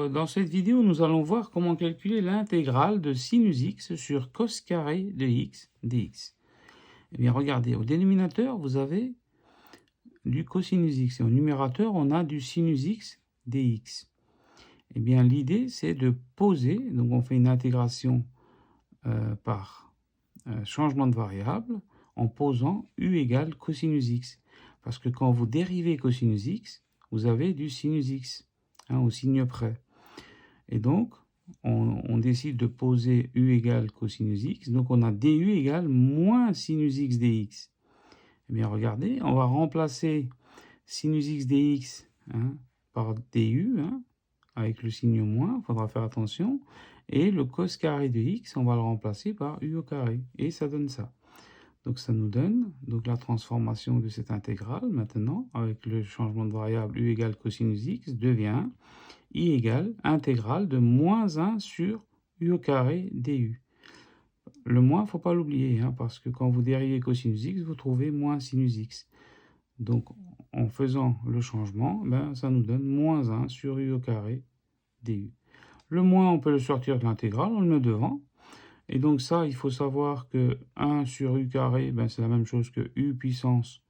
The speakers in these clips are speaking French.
dans cette vidéo, nous allons voir comment calculer l'intégrale de sinus x sur cos carré de x dx. Eh bien, regardez, au dénominateur, vous avez du cosinus x et au numérateur, on a du sinus x dx. Eh bien, l'idée, c'est de poser, donc on fait une intégration par changement de variable en posant u égale cosinus x. Parce que quand vous dérivez cosinus x, vous avez du sinus x, au signe près. Et donc, on décide de poser u égale cosinus x, donc on a du égale moins sinus x dx. Eh bien, regardez, on va remplacer sinus x dx par du, avec le signe moins, il faudra faire attention. Et le cos carré de x, on va le remplacer par u au carré. Et ça donne ça. Donc ça nous donne donc la transformation de cette intégrale maintenant, avec le changement de variable u égale cosinus x, devient i égale intégrale de moins 1 sur u au carré du. Le moins, il ne faut pas l'oublier, parce que quand vous dérivez cosinus x, vous trouvez moins sinus x. Donc en faisant le changement, ça nous donne moins 1 sur u au carré du. Le moins, on peut le sortir de l'intégrale, on le met devant. Et donc ça, il faut savoir que 1 sur u carré, c'est la même chose que u puissance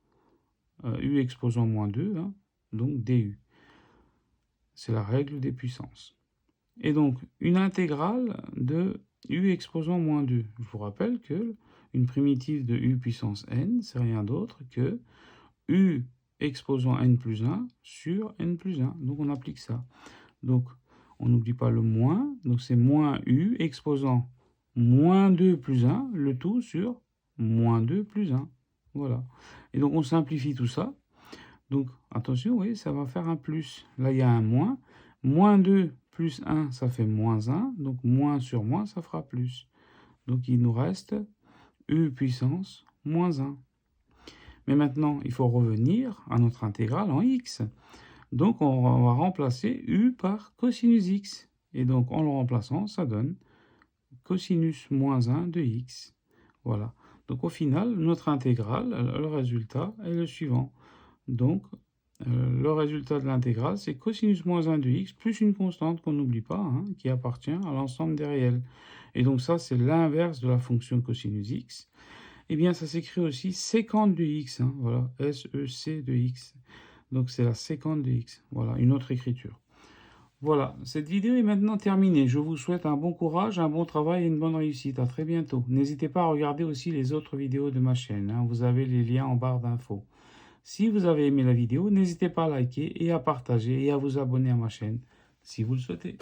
u exposant moins 2, donc du. C'est la règle des puissances. Et donc, une intégrale de u exposant moins 2. Je vous rappelle que une primitive de u puissance n, c'est rien d'autre que u exposant n plus 1 sur n plus 1. Donc, on applique ça. Donc, on n'oublie pas le moins. Donc, c'est moins u exposant moins 2 plus 1, le tout sur moins 2 plus 1. Voilà. Et donc, on simplifie tout ça. Donc, attention, oui, ça va faire un plus. Là, il y a un moins. Moins 2 plus 1, ça fait moins 1. Donc, moins sur moins, ça fera plus. Donc, il nous reste u puissance moins 1. Mais maintenant, il faut revenir à notre intégrale en x. Donc, on va remplacer u par cosinus x. Et donc, en le remplaçant, ça donne cosinus moins 1 de x. Voilà. Donc, au final, notre intégrale, le résultat est le suivant. Donc, le résultat de l'intégrale, c'est cosinus moins 1 de x plus une constante qu'on n'oublie pas, qui appartient à l'ensemble des réels. Et donc ça, c'est l'inverse de la fonction cosinus x. Eh bien, ça s'écrit aussi sécante de x. Voilà, SEC de x. Donc, c'est la sécante de x. Voilà, une autre écriture. Voilà, cette vidéo est maintenant terminée. Je vous souhaite un bon courage, un bon travail et une bonne réussite. À très bientôt. N'hésitez pas à regarder aussi les autres vidéos de ma chaîne. Vous avez les liens en barre d'infos. Si vous avez aimé la vidéo, n'hésitez pas à liker et à partager et à vous abonner à ma chaîne si vous le souhaitez.